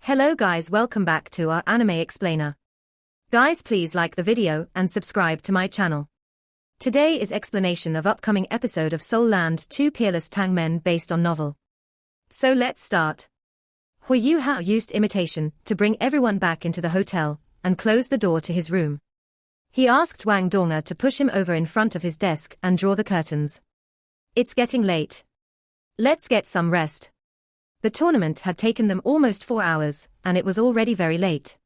Hello guys, welcome back to our anime explainer. Guys, please like the video and subscribe to my channel. Today is explanation of upcoming episode of Soul Land 2 Peerless Tang Men based on novel. So let's start. Hui Yuhao used imitation to bring everyone back into the hotel and close the door to his room. He asked Wang Donga to push him over in front of his desk and draw the curtains. It's getting late. Let's get some rest. The tournament had taken them almost 4 hours, and it was already very late.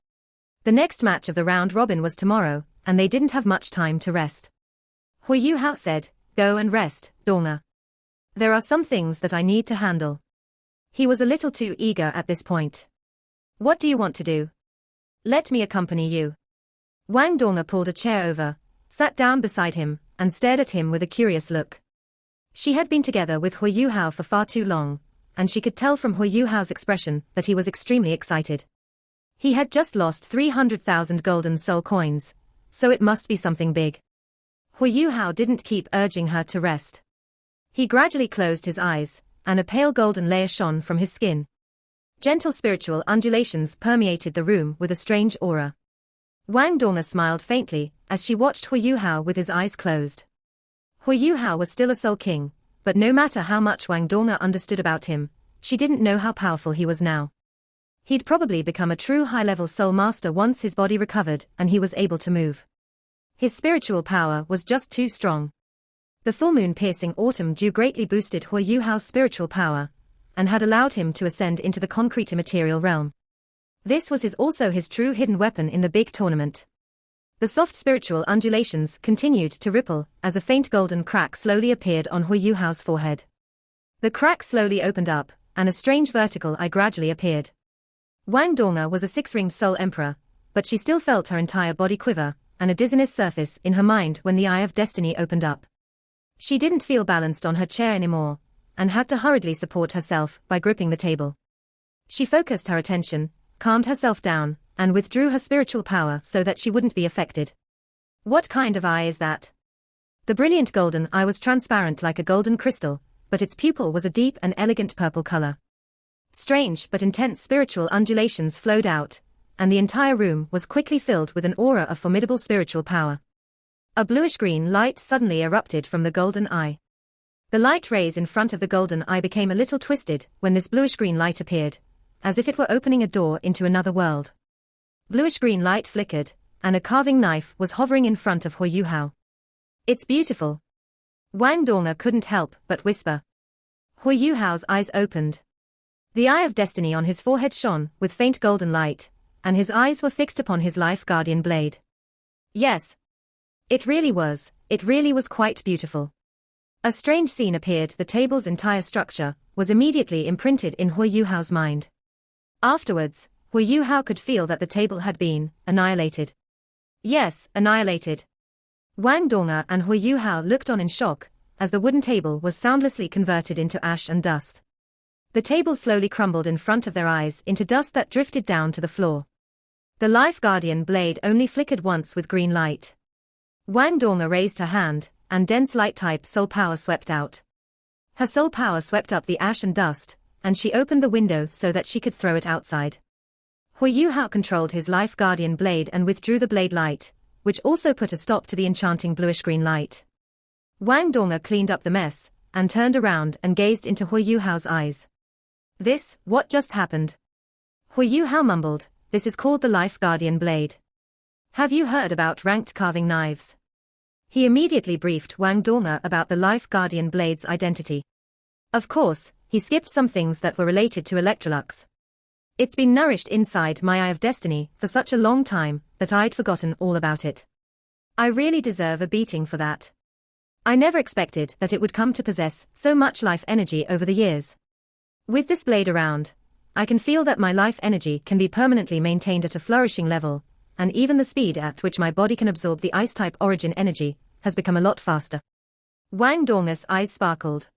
The next match of the round robin was tomorrow, and they didn't have much time to rest. Hui Yuhao said, "Go and rest, Donga. There are some things that I need to handle." He was a little too eager at this point. "What do you want to do? Let me accompany you." Wang Donga pulled a chair over, sat down beside him, and stared at him with a curious look. She had been together with Hui Yuhao for far too long, and she could tell from Hui Yuhao's expression that he was extremely excited. He had just lost 300,000 golden soul coins, so it must be something big. Hui Yuhao didn't keep urging her to rest. He gradually closed his eyes, and a pale golden layer shone from his skin. Gentle spiritual undulations permeated the room with a strange aura. Wang Donga smiled faintly as she watched Hui Yuhao with his eyes closed. Hui Yuhao was still a soul king, but no matter how much Wang Donga understood about him, she didn't know how powerful he was now. He'd probably become a true high-level soul master once his body recovered and he was able to move. His spiritual power was just too strong. The full moon piercing autumn dew greatly boosted Hui Yuhao's spiritual power, and had allowed him to ascend into the concrete material realm. This was also his true hidden weapon in the big tournament. The soft spiritual undulations continued to ripple as a faint golden crack slowly appeared on Hui Yuhao's forehead. The crack slowly opened up, and a strange vertical eye gradually appeared. Wang Donga was a 6-ringed soul emperor, but she still felt her entire body quiver, and a dizziness surface in her mind when the eye of destiny opened up. She didn't feel balanced on her chair anymore, and had to hurriedly support herself by gripping the table. She focused her attention, calmed herself down, and withdrew her spiritual power so that she wouldn't be affected. What kind of eye is that? The brilliant golden eye was transparent like a golden crystal, but its pupil was a deep and elegant purple color. Strange but intense spiritual undulations flowed out, and the entire room was quickly filled with an aura of formidable spiritual power. A bluish-green light suddenly erupted from the golden eye. The light rays in front of the golden eye became a little twisted when this bluish-green light appeared, as if it were opening a door into another world. Bluish-green light flickered, and a carving knife was hovering in front of Hui Yuhao. "It's beautiful." Wang Donga couldn't help but whisper. Hui Yuhao's eyes opened. The eye of destiny on his forehead shone with faint golden light, and his eyes were fixed upon his life guardian blade. Yes. It really was quite beautiful. A strange scene appeared. The table's entire structure was immediately imprinted in Hui Yuhao's mind. Afterwards, Hui Yuhao could feel that the table had been annihilated. Yes, annihilated. Wang Donga and Hui Yuhao looked on in shock, as the wooden table was soundlessly converted into ash and dust. The table slowly crumbled in front of their eyes into dust that drifted down to the floor. The life guardian blade only flickered once with green light. Wang Donga raised her hand, and dense light-type soul power swept out. Her soul power swept up the ash and dust, and she opened the window so that she could throw it outside. Hui Yuhao controlled his life guardian blade and withdrew the blade light, which also put a stop to the enchanting bluish-green light. Wang Donga cleaned up the mess, and turned around and gazed into Hui Yuhao's eyes. What just happened?" Hui Yuhao mumbled, "This is called the life guardian blade. Have you heard about ranked carving knives?" He immediately briefed Wang Donga about the life guardian blade's identity. Of course, he skipped some things that were related to Electrolux. "It's been nourished inside my eye of destiny for such a long time that I'd forgotten all about it. I really deserve a beating for that. I never expected that it would come to possess so much life energy over the years. With this blade around, I can feel that my life energy can be permanently maintained at a flourishing level, and even the speed at which my body can absorb the ice-type origin energy has become a lot faster." Wang Donga's eyes sparkled.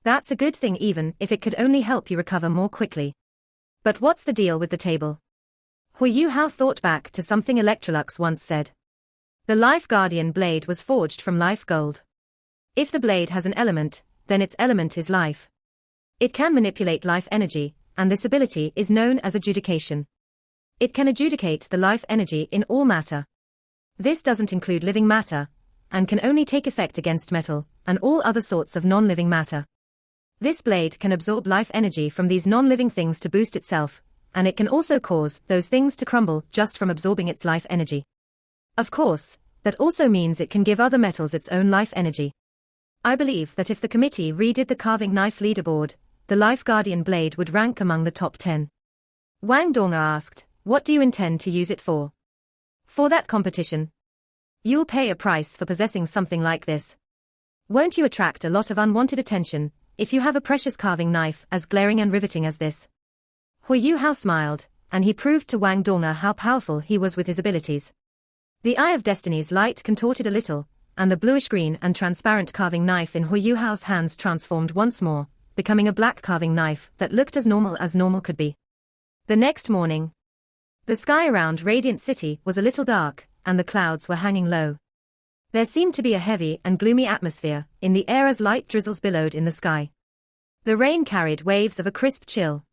"That's a good thing even if it could only help you recover more quickly. But what's the deal with the table?" Hui Yuhao thought back to something Electrolux once said. The life guardian blade was forged from life gold. If the blade has an element, then its element is life. It can manipulate life energy, and this ability is known as adjudication. It can adjudicate the life energy in all matter. This doesn't include living matter, and can only take effect against metal, and all other sorts of non-living matter. This blade can absorb life energy from these non-living things to boost itself, and it can also cause those things to crumble just from absorbing its life energy. Of course, that also means it can give other metals its own life energy. I believe that if the committee redid the carving knife leaderboard, the Life Guardian blade would rank among the top 10. Wang Donga asked, "What do you intend to use it for?" "For that competition. You'll pay a price for possessing something like this. Won't you attract a lot of unwanted attention if you have a precious carving knife as glaring and riveting as this?" Hu Yuhao smiled, and he proved to Wang Donga how powerful he was with his abilities. The Eye of Destiny's light contorted a little, and the bluish-green and transparent carving knife in Hu Yuhao's hands transformed once more, becoming a black carving knife that looked as normal could be. The next morning, the sky around Radiant City was a little dark, and the clouds were hanging low. There seemed to be a heavy and gloomy atmosphere in the air as light drizzles billowed in the sky. The rain carried waves of a crisp chill.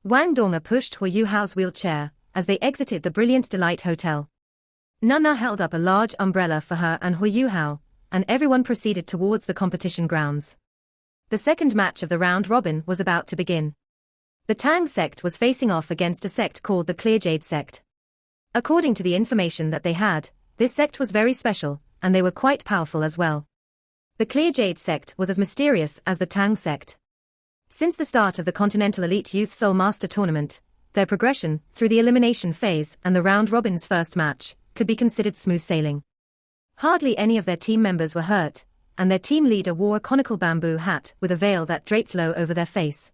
Wang Donga pushed Hu Yuhao's wheelchair as they exited the Brilliant Delight Hotel. Nana held up a large umbrella for her and Hu Yuhao, and everyone proceeded towards the competition grounds. The second match of the round robin was about to begin. The Tang sect was facing off against a sect called the Clear Jade sect. According to the information that they had, this sect was very special, and they were quite powerful as well. The Clear Jade sect was as mysterious as the Tang sect. Since the start of the Continental Elite Youth Soul Master Tournament, their progression through the elimination phase and the round robin's first match could be considered smooth sailing. Hardly any of their team members were hurt, and their team leader wore a conical bamboo hat with a veil that draped low over their face.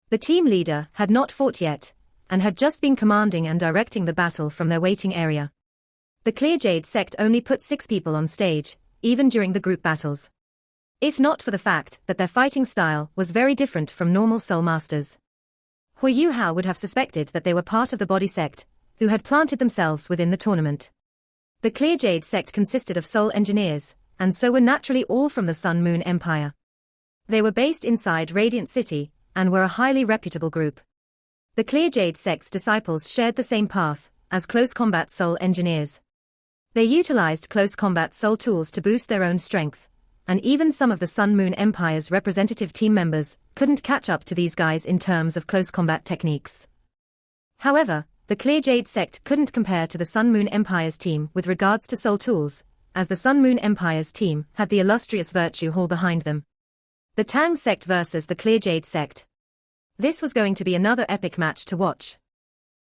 The team leader had not fought yet, and had just been commanding and directing the battle from their waiting area. The Clear Jade sect only put 6 people on stage, even during the group battles. If not for the fact that their fighting style was very different from normal Soul Masters. Hu Yuhao would have suspected that they were part of the body sect, who had planted themselves within the tournament. The Clear Jade sect consisted of soul engineers, and so were naturally all from the Sun Moon Empire. They were based inside Radiant City, and were a highly reputable group. The Clear Jade sect's disciples shared the same path as close combat soul engineers. They utilized close combat soul tools to boost their own strength, and even some of the Sun Moon Empire's representative team members couldn't catch up to these guys in terms of close combat techniques. However, the Clear Jade sect couldn't compare to the Sun Moon Empire's team with regards to soul tools, as the Sun Moon Empire's team had the illustrious Virtue Hall behind them. The Tang sect versus the Clear Jade sect. This was going to be another epic match to watch.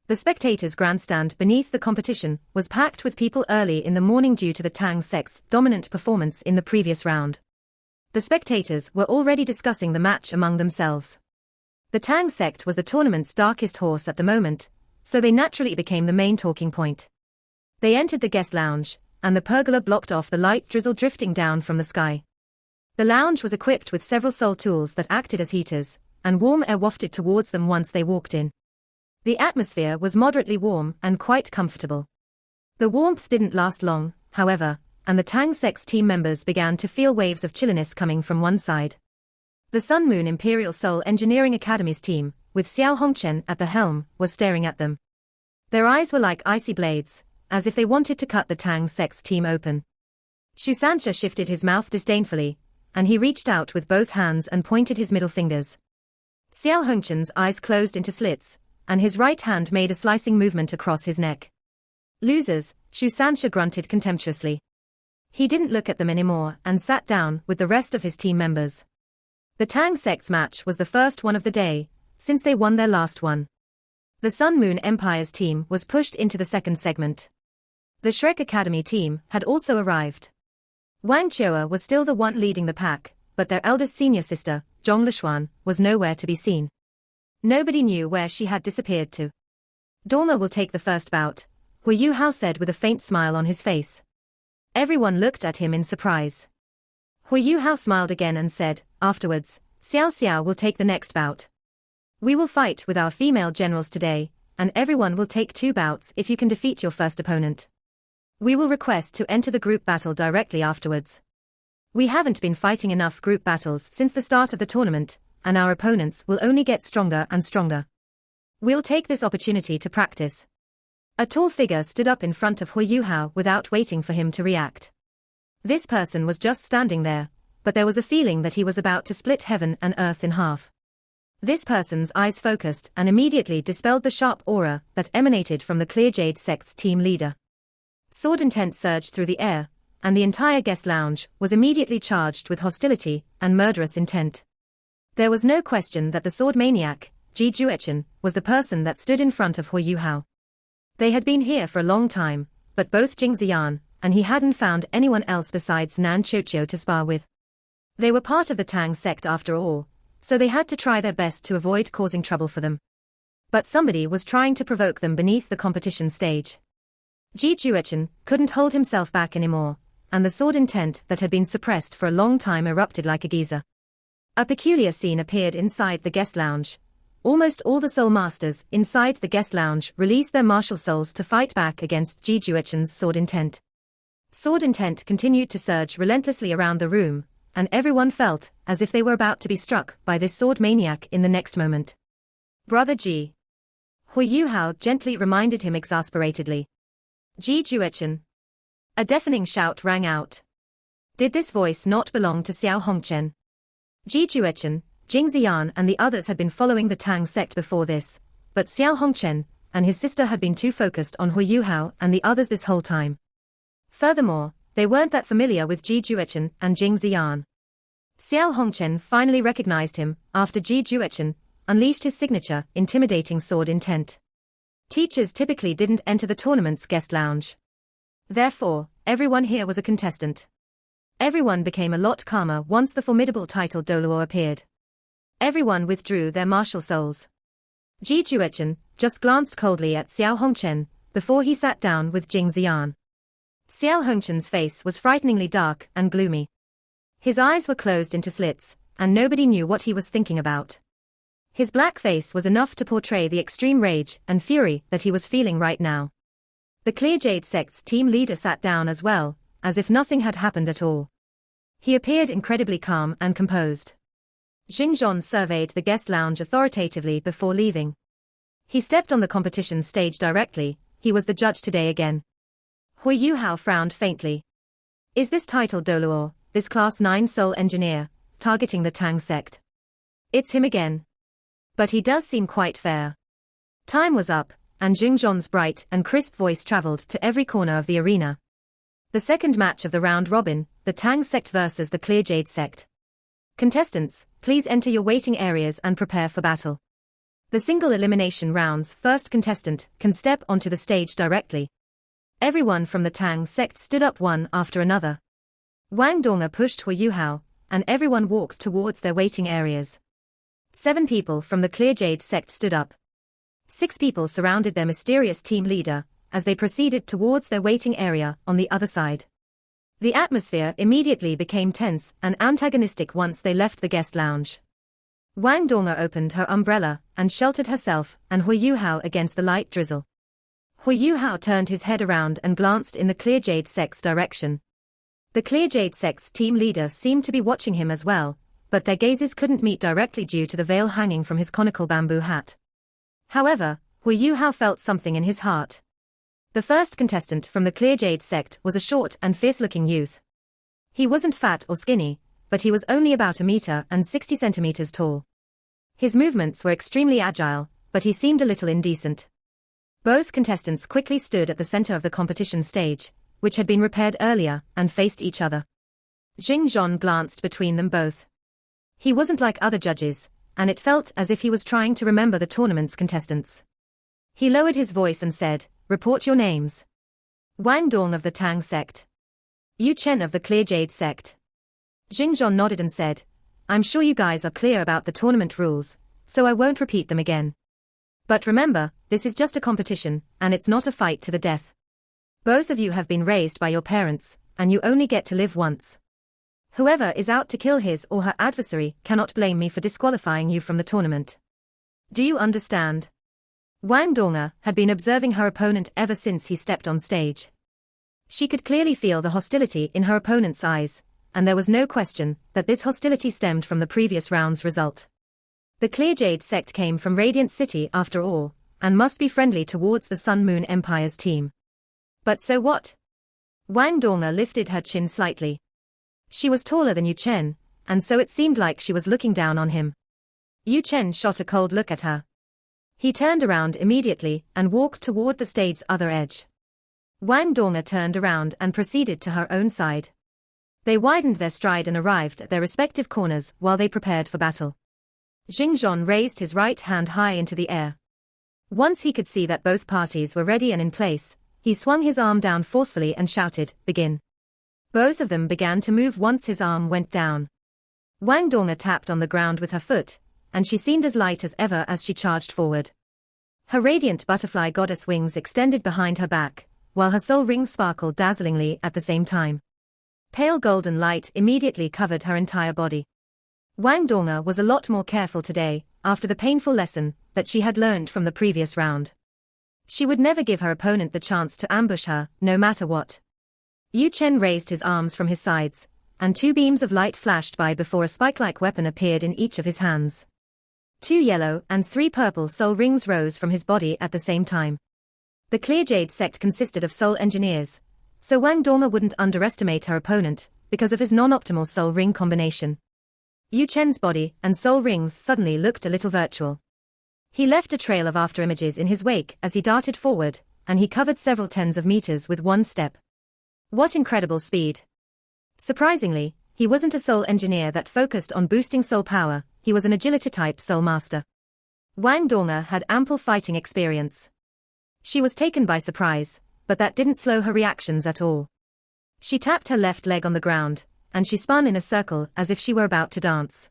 The spectators' grandstand beneath the competition was packed with people early in the morning due to the Tang sect's dominant performance in the previous round. The spectators were already discussing the match among themselves. The Tang sect was the tournament's darkest horse at the moment, so they naturally became the main talking point. They entered the guest lounge, and the pergola blocked off the light drizzle drifting down from the sky. The lounge was equipped with several soul tools that acted as heaters, and warm air wafted towards them once they walked in. The atmosphere was moderately warm and quite comfortable. The warmth didn't last long, however, and the Tang sect's team members began to feel waves of chilliness coming from one side. The Sun Moon Imperial Soul Engineering Academy's team, with Xiao Hongchen at the helm, was staring at them. Their eyes were like icy blades, as if they wanted to cut the Tang sect's team open. Shu Sanxia shifted his mouth disdainfully, and he reached out with both hands and pointed his middle fingers. Xiao Hongchen's eyes closed into slits, and his right hand made a slicing movement across his neck. "Losers," Shu Sanxia grunted contemptuously. He didn't look at them anymore and sat down with the rest of his team members. The Tang sect's match was the first one of the day, since they won their last one. The Sun Moon Empire's team was pushed into the second segment. The Shrek Academy team had also arrived. Wang Qiu'er was still the one leading the pack, but their eldest senior sister, Zhong Lishuan, was nowhere to be seen. Nobody knew where she had disappeared to. "Dorma will take the first bout," Hu Yuhao said with a faint smile on his face. Everyone looked at him in surprise. Hu Yuhao smiled again and said, "Afterwards, Xiao Xiao will take the next bout. We will fight with our female generals today, and everyone will take 2 bouts if you can defeat your first opponent. We will request to enter the group battle directly afterwards. We haven't been fighting enough group battles since the start of the tournament, and our opponents will only get stronger and stronger." We'll take this opportunity to practice. A tall figure stood up in front of Hu Yuhao without waiting for him to react. This person was just standing there, but there was a feeling that he was about to split heaven and earth in half. This person's eyes focused and immediately dispelled the sharp aura that emanated from the Clear Jade sect's team leader. Sword intent surged through the air, and the entire guest lounge was immediately charged with hostility and murderous intent. There was no question that the sword maniac, Ji Juechen, was the person that stood in front of Hu Yuhao. They had been here for a long time, but both Jing Ziyan and he hadn't found anyone else besides Nan Chochio to spar with. They were part of the Tang sect after all, so they had to try their best to avoid causing trouble for them. But somebody was trying to provoke them beneath the competition stage. Ji Juechen couldn't hold himself back anymore, and the sword intent that had been suppressed for a long time erupted like a geyser. A peculiar scene appeared inside the guest lounge. Almost all the soul masters inside the guest lounge released their martial souls to fight back against Ji Juechen's sword intent. Sword intent continued to surge relentlessly around the room, and everyone felt as if they were about to be struck by this sword maniac in the next moment. Brother Ji. Hu Yuhao gently reminded him exasperatedly. Ji Juechen. A deafening shout rang out. Did this voice not belong to Xiao Hongchen? Ji Juechen, Jing Ziyan and the others had been following the Tang sect before this, but Xiao Hongchen and his sister had been too focused on Hu Yuhao and the others this whole time. Furthermore, they weren't that familiar with Ji Juechen and Jing Ziyan. Xiao Hongchen finally recognized him after Ji Juechen unleashed his signature, intimidating sword intent. Teachers typically didn't enter the tournament's guest lounge. Therefore, everyone here was a contestant. Everyone became a lot calmer once the formidable title Doluo appeared. Everyone withdrew their martial souls. Ji Juechen just glanced coldly at Xiao Hongchen before he sat down with Jing Ziyan. Xiao Hongchen's face was frighteningly dark and gloomy. His eyes were closed into slits, and nobody knew what he was thinking about. His black face was enough to portray the extreme rage and fury that he was feeling right now. The Clear Jade sect's team leader sat down as well, as if nothing had happened at all. He appeared incredibly calm and composed. Xingzhon surveyed the guest lounge authoritatively before leaving. He stepped on the competition stage directly. He was the judge today again. Hu Yuhao frowned faintly. Is this title Doluo, this Class 9 soul engineer, targeting the Tang sect? It's him again. But he does seem quite fair. Time was up, and Xingzhon's bright and crisp voice traveled to every corner of the arena. The second match of the round robin, the Tang sect versus the Clear Jade sect. Contestants, please enter your waiting areas and prepare for battle. The single elimination round's first contestant can step onto the stage directly. Everyone from the Tang sect stood up one after another. Wang Donga pushed Hu Yuhao, and everyone walked towards their waiting areas. 7 people from the Clear Jade sect stood up. 6 people surrounded their mysterious team leader as they proceeded towards their waiting area on the other side. The atmosphere immediately became tense and antagonistic once they left the guest lounge. Wang Donga opened her umbrella and sheltered herself and Hu Yuhao against the light drizzle. Hu Yuhao turned his head around and glanced in the Clear Jade sect's direction. The Clear Jade sect's team leader seemed to be watching him as well, but their gazes couldn't meet directly due to the veil hanging from his conical bamboo hat. However, Hu Yuhao felt something in his heart. The first contestant from the Clear Jade sect was a short and fierce-looking youth. He wasn't fat or skinny, but he was only about 1.60 meters tall. His movements were extremely agile, but he seemed a little indecent. Both contestants quickly stood at the center of the competition stage, which had been repaired earlier, and faced each other. Xingzhon glanced between them both. He wasn't like other judges, and it felt as if he was trying to remember the tournament's contestants. He lowered his voice and said, "Report your names." Wang Dong of the Tang sect. Yu Chen of the Clear Jade sect. Xingzhon nodded and said, "I'm sure you guys are clear about the tournament rules, so I won't repeat them again. But remember, this is just a competition, and it's not a fight to the death. Both of you have been raised by your parents, and you only get to live once. Whoever is out to kill his or her adversary cannot blame me for disqualifying you from the tournament. Do you understand?" Wang Donga had been observing her opponent ever since he stepped on stage. She could clearly feel the hostility in her opponent's eyes, and there was no question that this hostility stemmed from the previous round's result. The clear jade sect came from Radiant City after all, and must be friendly towards the Sun Moon Empire's team. But so what? Wang Donga lifted her chin slightly. She was taller than Yu Chen, and so it seemed like she was looking down on him. Yu Chen shot a cold look at her. He turned around immediately and walked toward the stage's other edge. Wang Donga turned around and proceeded to her own side. They widened their stride and arrived at their respective corners while they prepared for battle. Xingzhong raised his right hand high into the air. Once he could see that both parties were ready and in place, he swung his arm down forcefully and shouted, "Begin." Both of them began to move once his arm went down. Wang Donga tapped on the ground with her foot, and she seemed as light as ever as she charged forward. Her radiant butterfly goddess wings extended behind her back, while her soul rings sparkled dazzlingly at the same time. Pale golden light immediately covered her entire body. Wang Donga was a lot more careful today, after the painful lesson that she had learned from the previous round. She would never give her opponent the chance to ambush her, no matter what. Yu Chen raised his arms from his sides, and 2 beams of light flashed by before a spike-like weapon appeared in each of his hands. 2 yellow and 3 purple soul rings rose from his body at the same time. The Clear Jade sect consisted of soul engineers, so Wang Donga wouldn't underestimate her opponent because of his non-optimal soul ring combination. Yu Chen's body and soul rings suddenly looked a little virtual. He left a trail of afterimages in his wake as he darted forward, and he covered several tens of meters with one step. What incredible speed! Surprisingly, he wasn't a soul engineer that focused on boosting soul power, he was an agility-type soul master. Wang Donga had ample fighting experience. She was taken by surprise, but that didn't slow her reactions at all. She tapped her left leg on the ground, and she spun in a circle as if she were about to dance.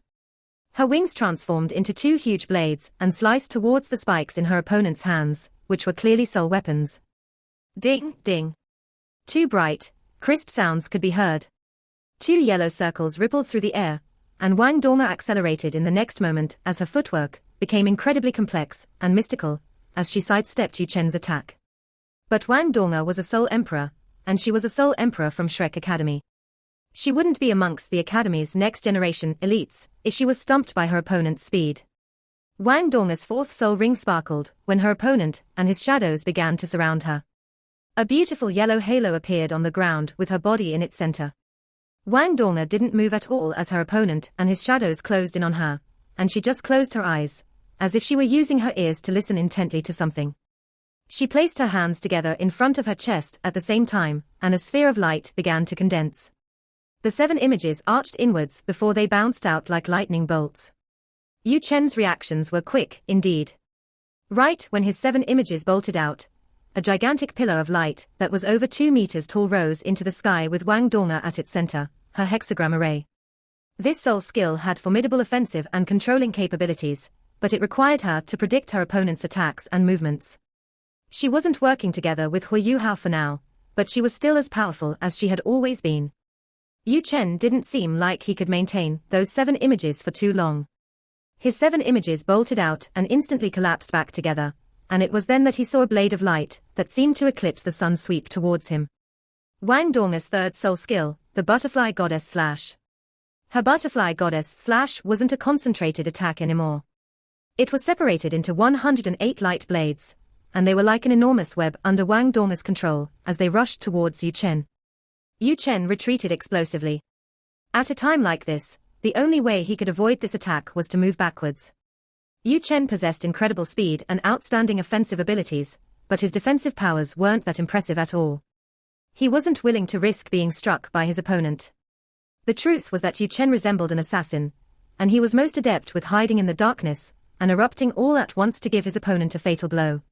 Her wings transformed into 2 huge blades and sliced towards the spikes in her opponent's hands, which were clearly soul weapons. Ding, ding. 2 bright, crisp sounds could be heard. 2 yellow circles rippled through the air, and Wang Donga accelerated in the next moment as her footwork became incredibly complex and mystical as she sidestepped Yu Chen's attack. But Wang Donga was a Soul Emperor, and she was a Soul Emperor from Shrek Academy. She wouldn't be amongst the Academy's next-generation elites if she was stumped by her opponent's speed. Wang Donga's 4th soul ring sparkled when her opponent and his shadows began to surround her. A beautiful yellow halo appeared on the ground with her body in its center. Wang Donga didn't move at all as her opponent and his shadows closed in on her, and she just closed her eyes, as if she were using her ears to listen intently to something. She placed her hands together in front of her chest at the same time, and a sphere of light began to condense. The 7 images arched inwards before they bounced out like lightning bolts. Yu Chen's reactions were quick, indeed. Right when his 7 images bolted out, a gigantic pillar of light that was over 2 meters tall rose into the sky with Wang Donga at its center, her hexagram array. This soul skill had formidable offensive and controlling capabilities, but it required her to predict her opponent's attacks and movements. She wasn't working together with Hu Yuhao for now, but she was still as powerful as she had always been. Yu Chen didn't seem like he could maintain those 7 images for too long. His 7 images bolted out and instantly collapsed back together, and it was then that he saw a blade of light that seemed to eclipse the sun sweep towards him. Wang Donga's 3rd soul skill, the Butterfly Goddess Slash. Her Butterfly Goddess Slash wasn't a concentrated attack anymore. It was separated into 108 light blades, and they were like an enormous web under Wang Donga's control as they rushed towards Yu Chen. Yu Chen retreated explosively. At a time like this, the only way he could avoid this attack was to move backwards. Yu Chen possessed incredible speed and outstanding offensive abilities, but his defensive powers weren't that impressive at all. He wasn't willing to risk being struck by his opponent. The truth was that Yu Chen resembled an assassin, and he was most adept with hiding in the darkness and erupting all at once to give his opponent a fatal blow.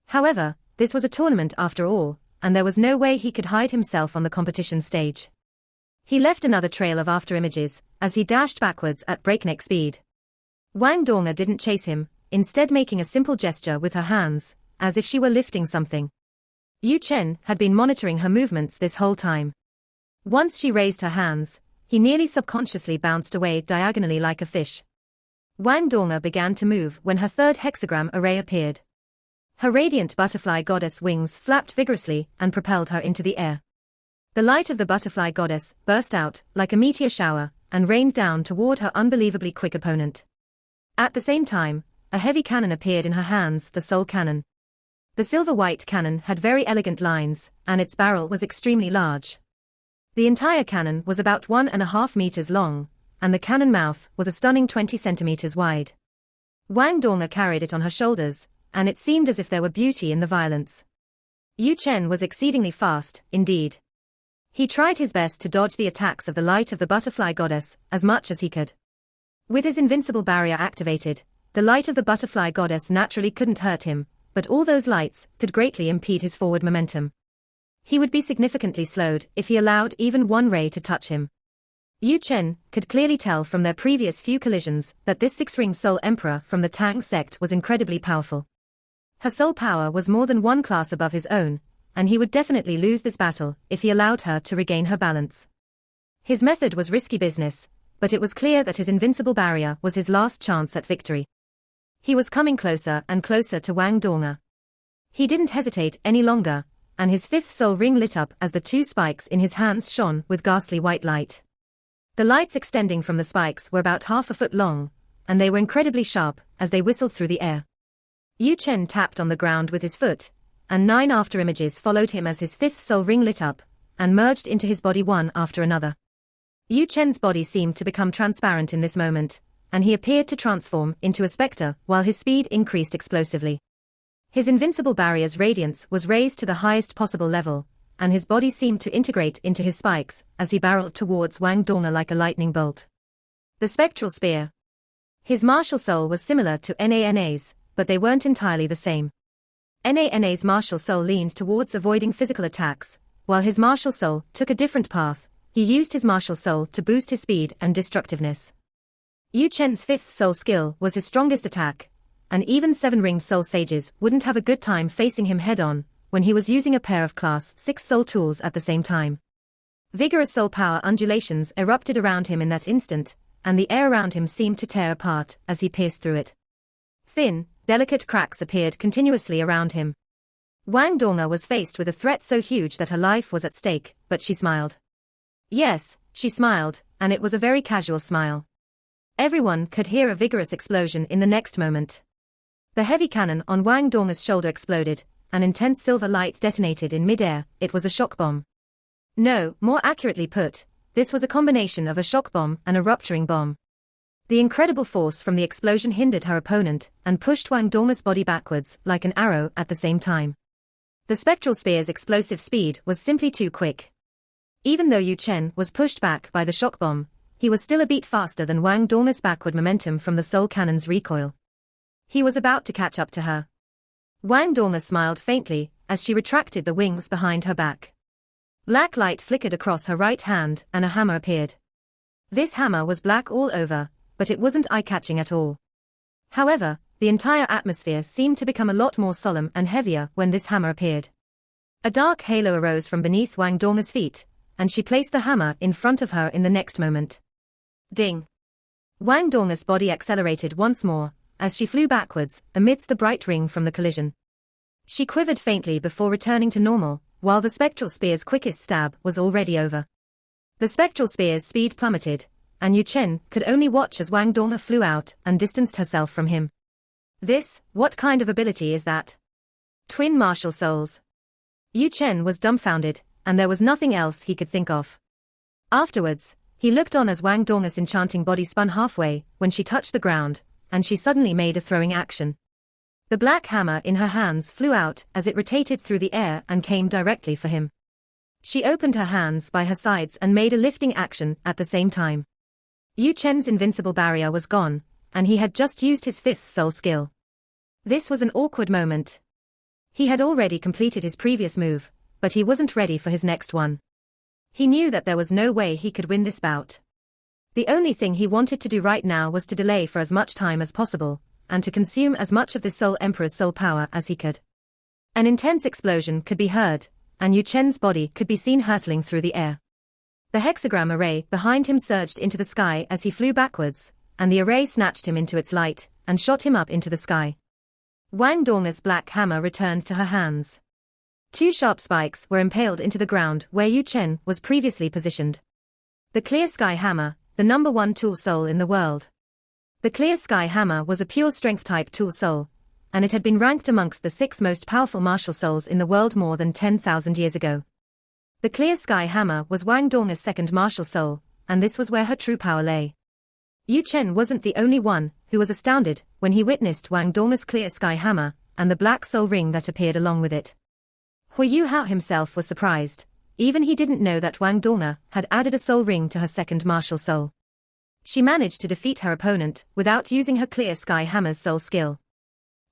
However, this was a tournament after all, and there was no way he could hide himself on the competition stage. He left another trail of afterimages as he dashed backwards at breakneck speed. Wang Donga didn't chase him, instead making a simple gesture with her hands, as if she were lifting something. Yu Chen had been monitoring her movements this whole time. Once she raised her hands, he nearly subconsciously bounced away diagonally like a fish. Wang Donga began to move when her 3rd hexagram array appeared. Her radiant butterfly goddess wings flapped vigorously and propelled her into the air. The light of the butterfly goddess burst out like a meteor shower and rained down toward her unbelievably quick opponent. At the same time, a heavy cannon appeared in her hands, the Soul Cannon. The silver-white cannon had very elegant lines, and its barrel was extremely large. The entire cannon was about 1.5 meters long, and the cannon mouth was a stunning 20 centimeters wide. Wang Donga carried it on her shoulders, and it seemed as if there were beauty in the violence. Yu Chen was exceedingly fast, indeed. He tried his best to dodge the attacks of the light of the butterfly goddess as much as he could. With his invincible barrier activated, the light of the butterfly goddess naturally couldn't hurt him, but all those lights could greatly impede his forward momentum. He would be significantly slowed if he allowed even one ray to touch him. Yu Chen could clearly tell from their previous few collisions that this six-ringed Soul Emperor from the Tang sect was incredibly powerful. Her soul power was more than one class above his own, and he would definitely lose this battle if he allowed her to regain her balance. His method was risky business, but it was clear that his invincible barrier was his last chance at victory. He was coming closer and closer to Wang Donga. He didn't hesitate any longer, and his fifth soul ring lit up as the two spikes in his hands shone with ghastly white light. The lights extending from the spikes were about 1/2 foot long, and they were incredibly sharp as they whistled through the air. Yu Chen tapped on the ground with his foot, and 9 after-images followed him as his fifth soul ring lit up and merged into his body one after another. Yu Chen's body seemed to become transparent in this moment, and he appeared to transform into a spectre while his speed increased explosively. His invincible barrier's radiance was raised to the highest possible level, and his body seemed to integrate into his spikes as he barreled towards Wang Donga like a lightning bolt. The spectral spear. His martial soul was similar to Nana's, but they weren't entirely the same. Nana's martial soul leaned towards avoiding physical attacks, while his martial soul took a different path. He used his martial soul to boost his speed and destructiveness. Yu Chen's fifth soul skill was his strongest attack, and even 7-ringed soul sages wouldn't have a good time facing him head-on when he was using a pair of class 6 soul tools at the same time. Vigorous soul power undulations erupted around him in that instant, and the air around him seemed to tear apart as he pierced through it. Thin, delicate cracks appeared continuously around him. Wang Donga was faced with a threat so huge that her life was at stake, but she smiled. Yes, she smiled, and it was a very casual smile. Everyone could hear a vigorous explosion in the next moment. The heavy cannon on Wang Donga's shoulder exploded, an intense silver light detonated in mid-air. It was a shock bomb. No, more accurately put, this was a combination of a shock bomb and a rupturing bomb. The incredible force from the explosion hindered her opponent and pushed Wang Donga's body backwards like an arrow at the same time. The spectral spear's explosive speed was simply too quick. Even though Yu Chen was pushed back by the shock bomb, he was still a beat faster than Wang Donga's backward momentum from the soul cannon's recoil. He was about to catch up to her. Wang Donga smiled faintly as she retracted the wings behind her back. Black light flickered across her right hand and a hammer appeared. This hammer was black all over, but it wasn't eye-catching at all. However, the entire atmosphere seemed to become a lot more solemn and heavier when this hammer appeared. A dark halo arose from beneath Wang Donga's feet, and she placed the hammer in front of her in the next moment. Ding! Wang Donga's body accelerated once more, as she flew backwards, amidst the bright ring from the collision. She quivered faintly before returning to normal, while the spectral spear's quickest stab was already over. The spectral spear's speed plummeted, and Yu Chen could only watch as Wang Donga flew out and distanced herself from him. What kind of ability is that? Twin martial souls. Yu Chen was dumbfounded, and there was nothing else he could think of. Afterwards, he looked on as Wang Donga's enchanting body spun halfway when she touched the ground, and she suddenly made a throwing action. The black hammer in her hands flew out as it rotated through the air and came directly for him. She opened her hands by her sides and made a lifting action at the same time. Yu Chen's invincible barrier was gone, and he had just used his fifth soul skill. This was an awkward moment. He had already completed his previous move, but he wasn't ready for his next one. He knew that there was no way he could win this bout. The only thing he wanted to do right now was to delay for as much time as possible, and to consume as much of the Soul Emperor's soul power as he could. An intense explosion could be heard, and Yu Chen's body could be seen hurtling through the air. The hexagram array behind him surged into the sky as he flew backwards, and the array snatched him into its light and shot him up into the sky. Wang Donga's black hammer returned to her hands. 2 sharp spikes were impaled into the ground where Yu Chen was previously positioned. The clear sky hammer, the #1 tool soul in the world. The Clear Sky Hammer was a pure strength-type tool soul, and it had been ranked amongst the 6 most powerful martial souls in the world more than 10,000 years ago. The Clear Sky Hammer was Wang Donga's second martial soul, and this was where her true power lay. Yu Chen wasn't the only one who was astounded when he witnessed Wang Donga's Clear Sky Hammer and the black soul ring that appeared along with it. Hui Yu Hao himself was surprised. Even he didn't know that Wang Donga had added a soul ring to her second martial soul. She managed to defeat her opponent without using her Clear Sky Hammer's soul skill.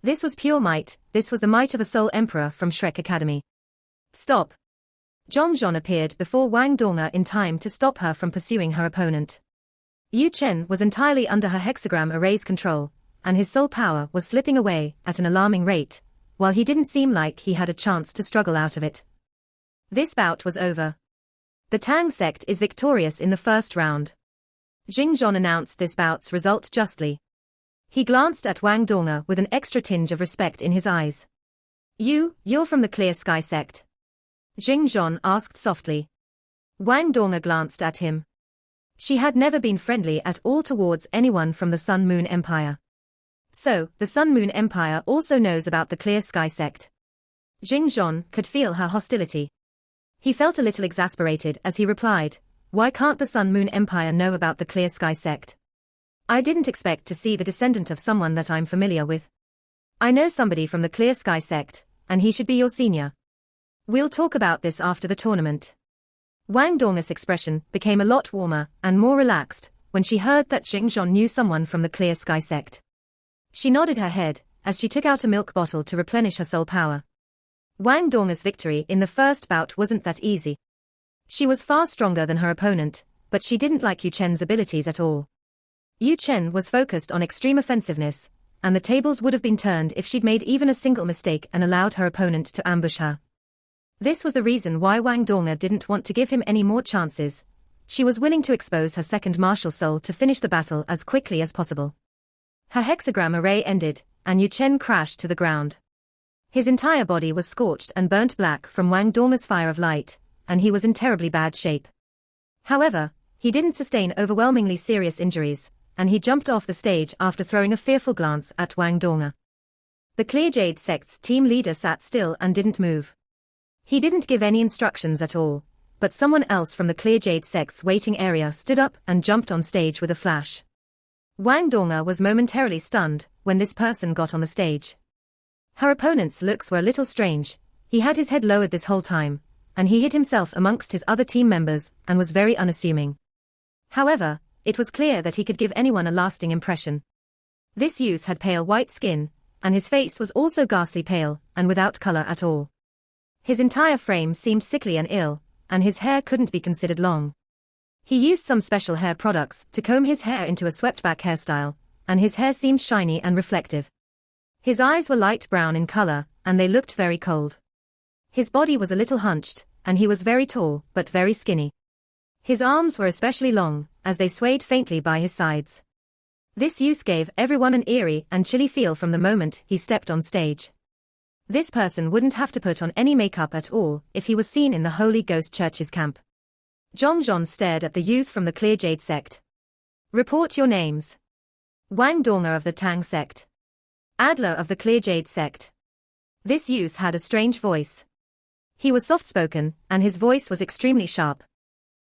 This was pure might. This was the might of a soul emperor from Shrek Academy. Stop! Zhong Zhon appeared before Wang Donga in time to stop her from pursuing her opponent. Yu Chen was entirely under her hexagram array's control, and his soul power was slipping away at an alarming rate, while he didn't seem like he had a chance to struggle out of it. This bout was over. The Tang sect is victorious in the first round. Xingzhon announced this bout's result justly. He glanced at Wang Donga with an extra tinge of respect in his eyes. You're from the Clear Sky sect? Xingzhon asked softly. Wang Donga glanced at him. She had never been friendly at all towards anyone from the Sun Moon Empire. So, the Sun Moon Empire also knows about the Clear Sky sect. Xingzhon could feel her hostility. He felt a little exasperated as he replied, "Why can't the Sun Moon Empire know about the Clear Sky sect? I didn't expect to see the descendant of someone that I'm familiar with. I know somebody from the Clear Sky sect, and he should be your senior. We'll talk about this after the tournament." Wang Donga's expression became a lot warmer and more relaxed when she heard that Xingzhon knew someone from the Clear Sky sect. She nodded her head as she took out a milk bottle to replenish her soul power. Wang Donga's victory in the first bout wasn't that easy. She was far stronger than her opponent, but she didn't like Yu Chen's abilities at all. Yu Chen was focused on extreme offensiveness, and the tables would have been turned if she'd made even a single mistake and allowed her opponent to ambush her. This was the reason why Wang Donga didn't want to give him any more chances. She was willing to expose her second martial soul to finish the battle as quickly as possible. Her hexagram array ended, and Yu Chen crashed to the ground. His entire body was scorched and burnt black from Wang Donga's fire of light, and he was in terribly bad shape. However, he didn't sustain overwhelmingly serious injuries, and he jumped off the stage after throwing a fearful glance at Wang Donga. The Clear Jade sect's team leader sat still and didn't move. He didn't give any instructions at all, but someone else from the Clear Jade sect's waiting area stood up and jumped on stage with a flash. Wang Donga was momentarily stunned when this person got on the stage. Her opponent's looks were a little strange. He had his head lowered this whole time, and he hid himself amongst his other team members and was very unassuming. However, it was clear that he could give anyone a lasting impression. This youth had pale white skin, and his face was also ghastly pale and without color at all. His entire frame seemed sickly and ill, and his hair couldn't be considered long. He used some special hair products to comb his hair into a swept-back hairstyle, and his hair seemed shiny and reflective. His eyes were light brown in color, and they looked very cold. His body was a little hunched, and he was very tall but very skinny. His arms were especially long, as they swayed faintly by his sides. This youth gave everyone an eerie and chilly feel from the moment he stepped on stage. This person wouldn't have to put on any makeup at all if he was seen in the Holy Ghost Church's camp. Zhongzhon stared at the youth from the Clear Jade sect. "Report your names." Wang Donga of the Tang sect. Adler of the Clear Jade sect. This youth had a strange voice. He was soft-spoken, and his voice was extremely sharp.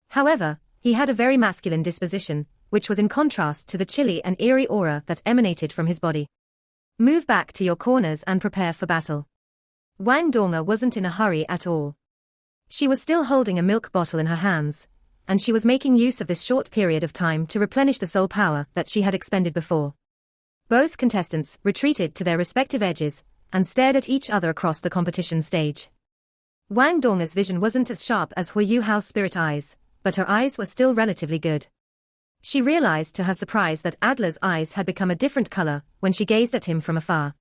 However, he had a very masculine disposition, which was in contrast to the chilly and eerie aura that emanated from his body. "Move back to your corners and prepare for battle." Wang Donga wasn't in a hurry at all. She was still holding a milk bottle in her hands, and she was making use of this short period of time to replenish the soul power that she had expended before. Both contestants retreated to their respective edges and stared at each other across the competition stage. Wang Donga's vision wasn't as sharp as Hui Yu Hao's spirit eyes, but her eyes were still relatively good. She realized to her surprise that Adler's eyes had become a different color when she gazed at him from afar.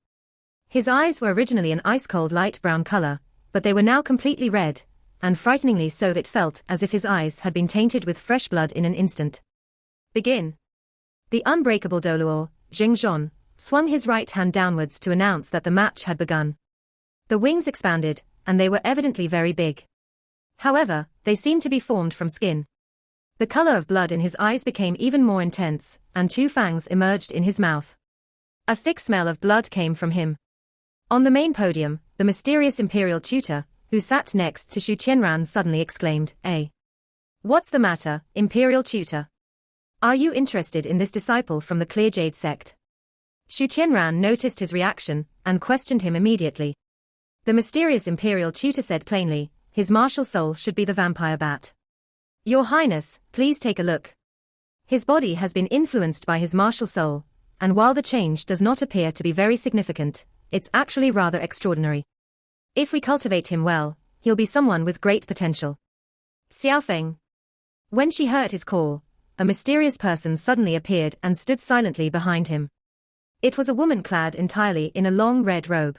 His eyes were originally an ice-cold light brown color, but they were now completely red, and frighteningly so. It felt as if his eyes had been tainted with fresh blood in an instant. "Begin." The unbreakable Doluo, Xingzhon, swung his right hand downwards to announce that the match had begun. The wings expanded, and they were evidently very big. However, they seemed to be formed from skin. The color of blood in his eyes became even more intense, and two fangs emerged in his mouth. A thick smell of blood came from him. On the main podium, the mysterious imperial tutor, who sat next to Shu Tianran, suddenly exclaimed, "What's the matter, imperial tutor? Are you interested in this disciple from the Clear Jade sect?" Shu Tianran noticed his reaction, and questioned him immediately. The mysterious imperial tutor said plainly, his martial soul should be the vampire bat. "Your Highness, please take a look. His body has been influenced by his martial soul, and while the change does not appear to be very significant, it's actually rather extraordinary. If we cultivate him well, he'll be someone with great potential." Xiaofeng. When she heard his call, a mysterious person suddenly appeared and stood silently behind him. It was a woman clad entirely in a long red robe.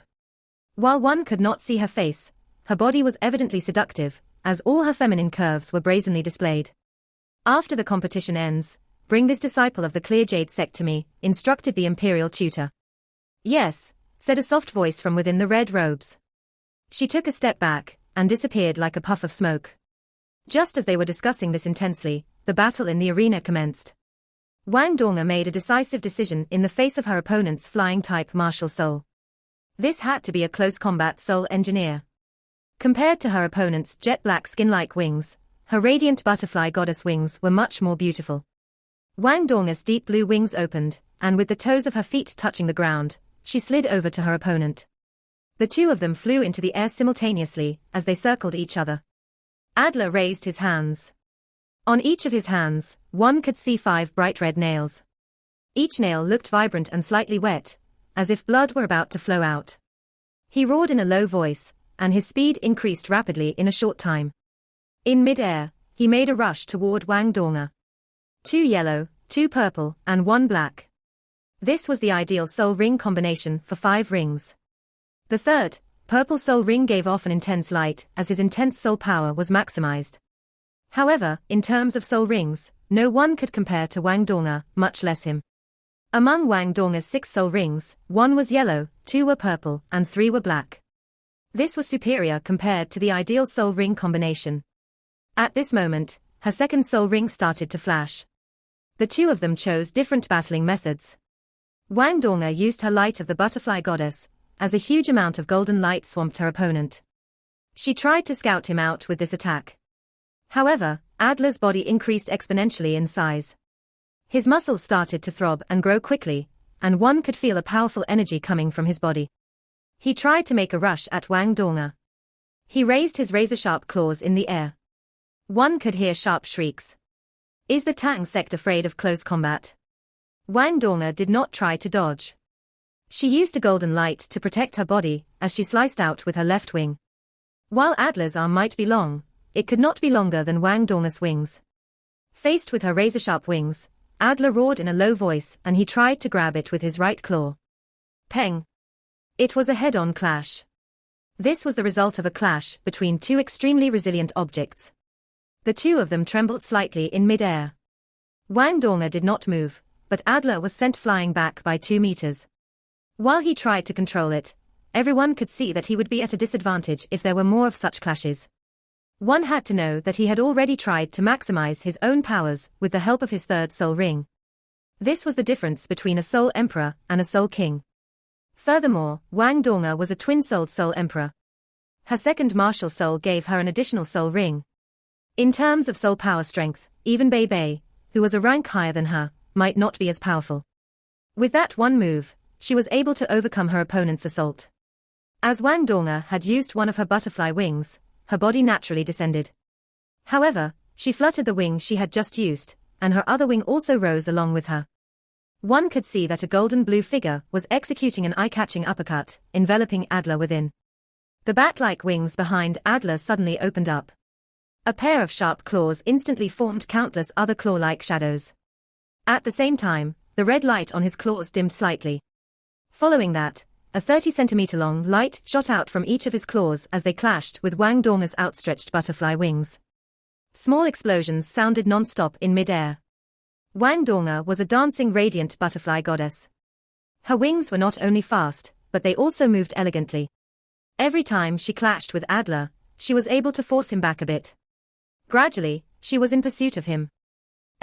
While one could not see her face, her body was evidently seductive, as all her feminine curves were brazenly displayed. "After the competition ends, bring this disciple of the Clear Jade sect to me," instructed the imperial tutor. "Yes," said a soft voice from within the red robes. She took a step back, and disappeared like a puff of smoke. Just as they were discussing this intensely, the battle in the arena commenced. Wang Donga made a decisive decision in the face of her opponent's flying-type martial soul. This had to be a close combat soul engineer. Compared to her opponent's jet-black skin-like wings, her radiant butterfly goddess wings were much more beautiful. Wang Donga's deep blue wings opened, and with the toes of her feet touching the ground, she slid over to her opponent. The two of them flew into the air simultaneously, as they circled each other. Adler raised his hands. On each of his hands, one could see 5 bright red nails. Each nail looked vibrant and slightly wet, as if blood were about to flow out. He roared in a low voice, and his speed increased rapidly in a short time. In mid-air, he made a rush toward Wang Donga. 2 yellow, 2 purple, and 1 black. This was the ideal soul ring combination for 5 rings. The third, purple soul ring gave off an intense light as his intense soul power was maximized. However, in terms of soul rings, no one could compare to Wang Donga, much less him. Among Wang Donga's 6 soul rings, 1 was yellow, 2 were purple, and 3 were black. This was superior compared to the ideal soul ring combination. At this moment, her second soul ring started to flash. The two of them chose different battling methods. Wang Donga used her light of the butterfly goddess, as a huge amount of golden light swamped her opponent. She tried to scout him out with this attack. However, Adler's body increased exponentially in size. His muscles started to throb and grow quickly, and one could feel a powerful energy coming from his body. He tried to make a rush at Wang Donga. He raised his razor-sharp claws in the air. One could hear sharp shrieks. Is the Tang sect afraid of close combat? Wang Donga did not try to dodge. She used a golden light to protect her body as she sliced out with her left wing. While Adler's arm might be long, it could not be longer than Wang Donga's wings. Faced with her razor-sharp wings, Adler roared in a low voice and he tried to grab it with his right claw. Peng! It was a head-on clash. This was the result of a clash between 2 extremely resilient objects. The two of them trembled slightly in mid-air. Wang Donga did not move, but Adler was sent flying back by 2 meters. While he tried to control it, everyone could see that he would be at a disadvantage if there were more of such clashes. One had to know that he had already tried to maximize his own powers with the help of his third soul ring. This was the difference between a soul emperor and a soul king. Furthermore, Wang Donga was a twin-souled soul emperor. Her second martial soul gave her an additional soul ring. In terms of soul power strength, even Bei Bei, who was a rank higher than her, might not be as powerful. With that one move, she was able to overcome her opponent's assault. As Wang Donga had used one of her butterfly wings, her body naturally descended. However, she fluttered the wing she had just used, and her other wing also rose along with her. One could see that a golden blue figure was executing an eye-catching uppercut, enveloping Adler within. The bat-like wings behind Adler suddenly opened up. A pair of sharp claws instantly formed countless other claw-like shadows. At the same time, the red light on his claws dimmed slightly. Following that, a 30-centimeter-long light shot out from each of his claws as they clashed with Wang Donga's outstretched butterfly wings. Small explosions sounded non-stop in mid-air. Wang Donga was a dancing radiant butterfly goddess. Her wings were not only fast, but they also moved elegantly. Every time she clashed with Adler, she was able to force him back a bit. Gradually, she was in pursuit of him.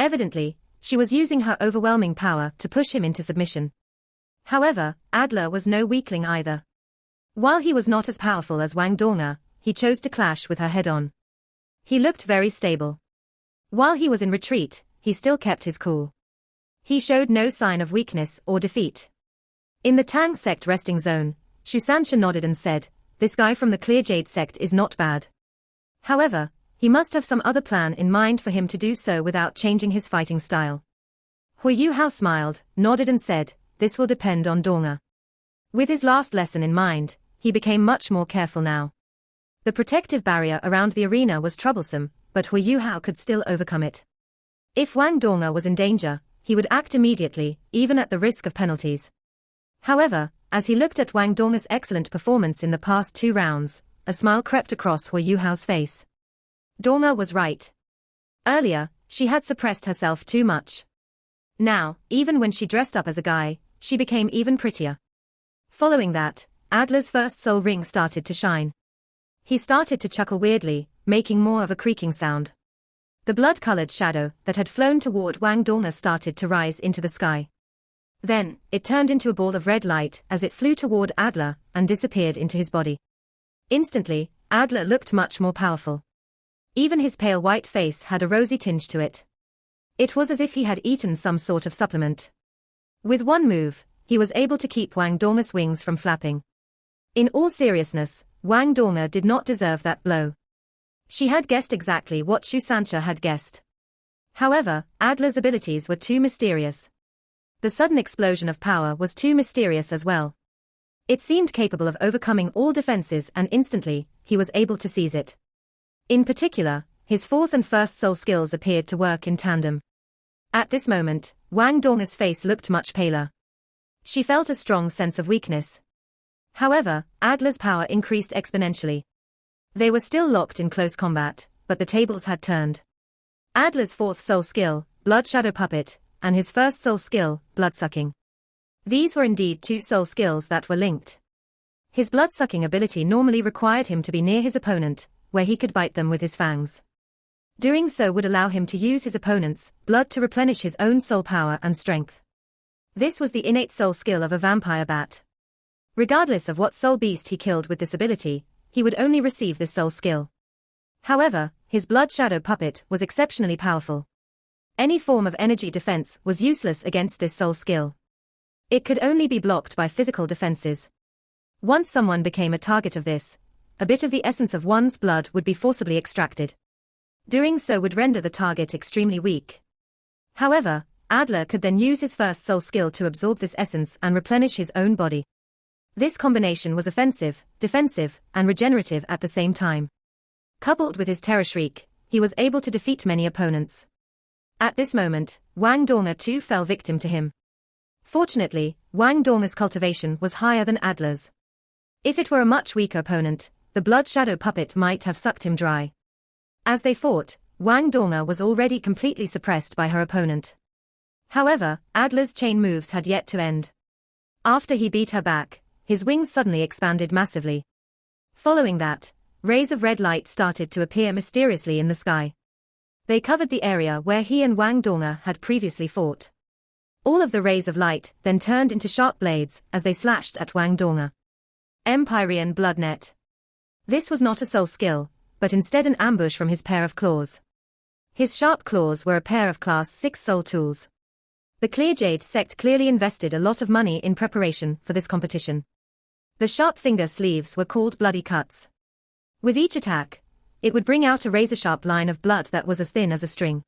Evidently, she was using her overwhelming power to push him into submission. However, Adler was no weakling either. While he was not as powerful as Wang Donga, he chose to clash with her head-on. He looked very stable. While he was in retreat, he still kept his cool. He showed no sign of weakness or defeat. In the Tang sect resting zone, Shusansha nodded and said, "This guy from the Clear Jade sect is not bad. However, he must have some other plan in mind for him to do so without changing his fighting style." Hui Yuhao smiled, nodded and said, "This will depend on Donga." With his last lesson in mind, he became much more careful now. The protective barrier around the arena was troublesome, but Hui Yuhao could still overcome it. If Wang Donga was in danger, he would act immediately, even at the risk of penalties. However, as he looked at Wang Donga's excellent performance in the past 2 rounds, a smile crept across Hui Yuhao's face. Donga was right. Earlier, she had suppressed herself too much. Now, even when she dressed up as a guy, she became even prettier. Following that, Adler's first soul ring started to shine. He started to chuckle weirdly, making more of a creaking sound. The blood-colored shadow that had flown toward Wang Donga started to rise into the sky. Then, it turned into a ball of red light as it flew toward Adler and disappeared into his body. Instantly, Adler looked much more powerful. Even his pale white face had a rosy tinge to it. It was as if he had eaten some sort of supplement. With one move, he was able to keep Wang Donga's wings from flapping. In all seriousness, Wang Donga did not deserve that blow. She had guessed exactly what Shusansha had guessed. However, Adler's abilities were too mysterious. The sudden explosion of power was too mysterious as well. It seemed capable of overcoming all defenses, and instantly, he was able to seize it. In particular, his 4th and 1st soul skills appeared to work in tandem. At this moment, Wang Donga's face looked much paler. She felt a strong sense of weakness. However, Adler's power increased exponentially. They were still locked in close combat, but the tables had turned. Adler's 4th soul skill, Blood Shadow Puppet, and his 1st soul skill, Blood-Sucking. These were indeed 2 soul skills that were linked. His blood-sucking ability normally required him to be near his opponent, where he could bite them with his fangs. Doing so would allow him to use his opponent's blood to replenish his own soul power and strength. This was the innate soul skill of a vampire bat. Regardless of what soul beast he killed with this ability, he would only receive this soul skill. However, his Blood Shadow Puppet was exceptionally powerful. Any form of energy defense was useless against this soul skill. It could only be blocked by physical defenses. Once someone became a target of this, a bit of the essence of one's blood would be forcibly extracted. Doing so would render the target extremely weak. However, Adler could then use his 1st soul skill to absorb this essence and replenish his own body. This combination was offensive, defensive, and regenerative at the same time. Coupled with his terror shriek, he was able to defeat many opponents. At this moment, Wang Donga too fell victim to him. Fortunately, Wang Donga's cultivation was higher than Adler's. If it were a much weaker opponent, the Blood Shadow Puppet might have sucked him dry. As they fought, Wang Donga was already completely suppressed by her opponent. However, Adler's chain moves had yet to end. After he beat her back, his wings suddenly expanded massively. Following that, rays of red light started to appear mysteriously in the sky. They covered the area where he and Wang Donga had previously fought. All of the rays of light then turned into sharp blades as they slashed at Wang Donga. Empyrean Blood Net. This was not a soul skill, but instead an ambush from his pair of claws. His sharp claws were a pair of Class 6 soul tools. The Clear Jade sect clearly invested a lot of money in preparation for this competition. The sharp finger sleeves were called bloody cuts. With each attack, it would bring out a razor-sharp line of blood that was as thin as a string.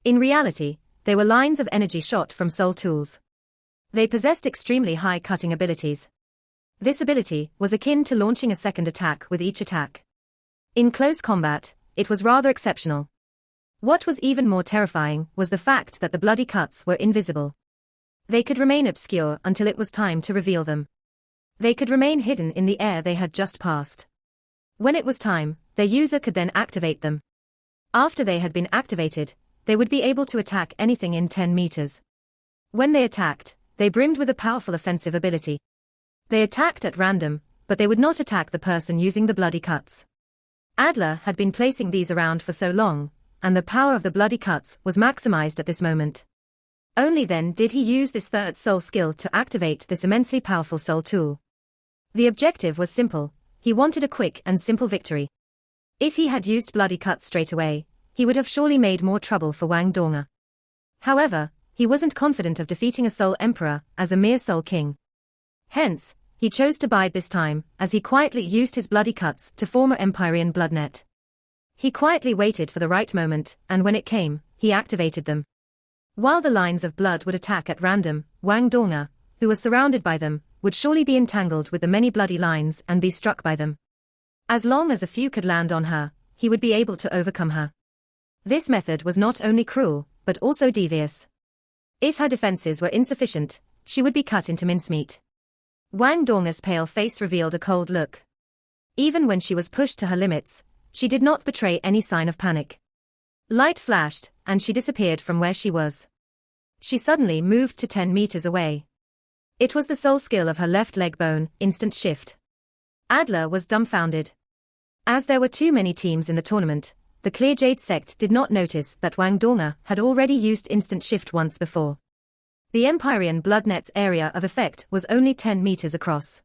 In reality, they were lines of energy shot from soul tools. They possessed extremely high cutting abilities. This ability was akin to launching a second attack with each attack. In close combat, it was rather exceptional. What was even more terrifying was the fact that the bloody cuts were invisible. They could remain obscure until it was time to reveal them. They could remain hidden in the air they had just passed. When it was time, their user could then activate them. After they had been activated, they would be able to attack anything in 10 meters. When they attacked, they brimmed with a powerful offensive ability. They attacked at random, but they would not attack the person using the bloody cuts. Adler had been placing these around for so long, and the power of the bloody cuts was maximized at this moment. Only then did he use this third soul skill to activate this immensely powerful soul tool. The objective was simple: he wanted a quick and simple victory. If he had used bloody cuts straight away, he would have surely made more trouble for Wang Donga. However, he wasn't confident of defeating a soul emperor as a mere soul king. Hence, he chose to bide this time, as he quietly used his bloody cuts to form an Empyrean blood net. He quietly waited for the right moment, and when it came, he activated them. While the lines of blood would attack at random, Wang Donga, who was surrounded by them, would surely be entangled with the many bloody lines and be struck by them. As long as a few could land on her, he would be able to overcome her. This method was not only cruel, but also devious. If her defenses were insufficient, she would be cut into mincemeat. Wang Donga's pale face revealed a cold look. Even when she was pushed to her limits, she did not betray any sign of panic. Light flashed, and she disappeared from where she was. She suddenly moved to 10 meters away. It was the soul skill of her left leg bone, instant shift. Adler was dumbfounded. As there were too many teams in the tournament, the Clear Jade sect did not notice that Wang Donga had already used instant shift once before. The Empyrean blood net's area of effect was only 10 meters across.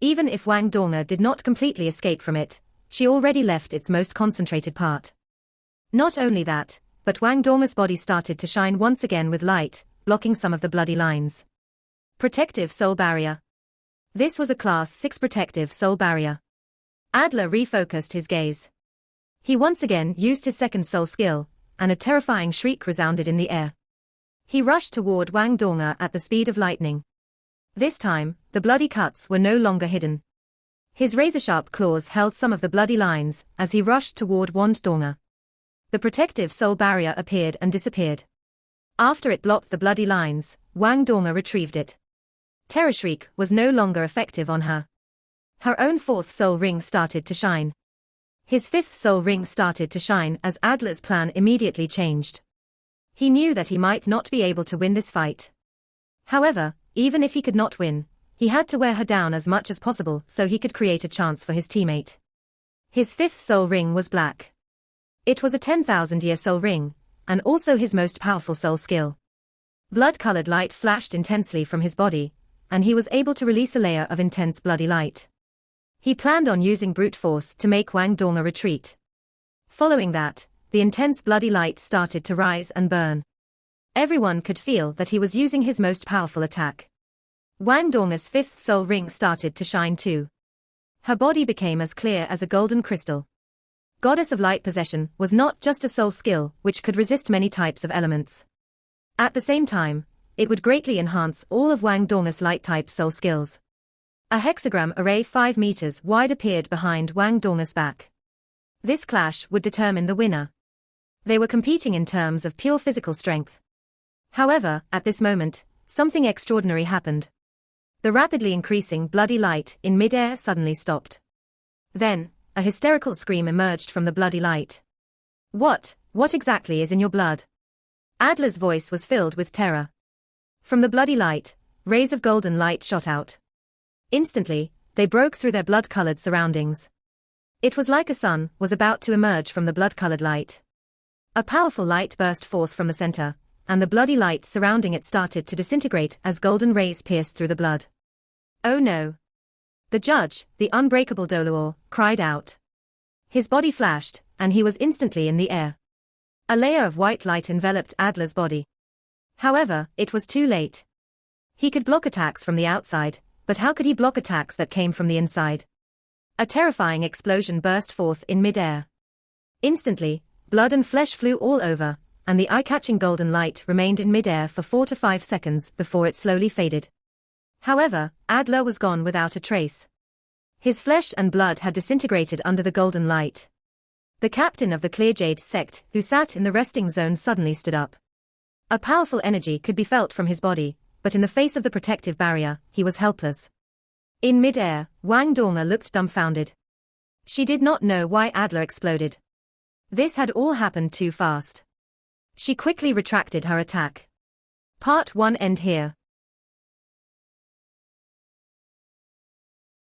Even if Wang Donga did not completely escape from it, she already left its most concentrated part. Not only that, but Wang Donga's body started to shine once again with light, blocking some of the bloody lines. Protective Soul Barrier. This was a Class 6 Protective Soul Barrier. Adler refocused his gaze. He once again used his second soul skill, and a terrifying shriek resounded in the air. He rushed toward Wang Donga at the speed of lightning. This time, the bloody cuts were no longer hidden. His razor-sharp claws held some of the bloody lines as he rushed toward Wang Donga. The protective soul barrier appeared and disappeared. After it blocked the bloody lines, Wang Donga retrieved it. Terror Shriek was no longer effective on her. Her own fourth soul ring started to shine. His fifth soul ring started to shine as Adler's plan immediately changed. He knew that he might not be able to win this fight. However, even if he could not win, he had to wear her down as much as possible so he could create a chance for his teammate. His fifth soul ring was black. It was a 10,000-year soul ring, and also his most powerful soul skill. Blood-colored light flashed intensely from his body, and he was able to release a layer of intense bloody light. He planned on using brute force to make Wang Donga retreat. Following that, the intense bloody light started to rise and burn. Everyone could feel that he was using his most powerful attack. Wang Donga's fifth soul ring started to shine too. Her body became as clear as a golden crystal. Goddess of Light Possession was not just a soul skill which could resist many types of elements. At the same time, it would greatly enhance all of Wang Donga's light-type soul skills. A hexagram array 5 meters wide appeared behind Wang Donga's back. This clash would determine the winner. They were competing in terms of pure physical strength. However, at this moment, something extraordinary happened. The rapidly increasing bloody light in mid-air suddenly stopped. Then, a hysterical scream emerged from the bloody light. What exactly is in your blood? Adler's voice was filled with terror. From the bloody light, rays of golden light shot out. Instantly, they broke through their blood-colored surroundings. It was like a sun was about to emerge from the blood-colored light. A powerful light burst forth from the center, and the bloody light surrounding it started to disintegrate as golden rays pierced through the blood. Oh no! The judge, the unbreakable Doluor, cried out. His body flashed, and he was instantly in the air. A layer of white light enveloped Adler's body. However, it was too late. He could block attacks from the outside, but how could he block attacks that came from the inside? A terrifying explosion burst forth in mid-air. Instantly, blood and flesh flew all over, and the eye-catching golden light remained in mid-air for 4 to 5 seconds before it slowly faded. However, Adler was gone without a trace. His flesh and blood had disintegrated under the golden light. The captain of the Clear Jade sect, who sat in the resting zone, suddenly stood up. A powerful energy could be felt from his body, but in the face of the protective barrier, he was helpless. In mid-air, Wang Donga looked dumbfounded. She did not know why Adler exploded. This had all happened too fast. She quickly retracted her attack. Part 1 end here.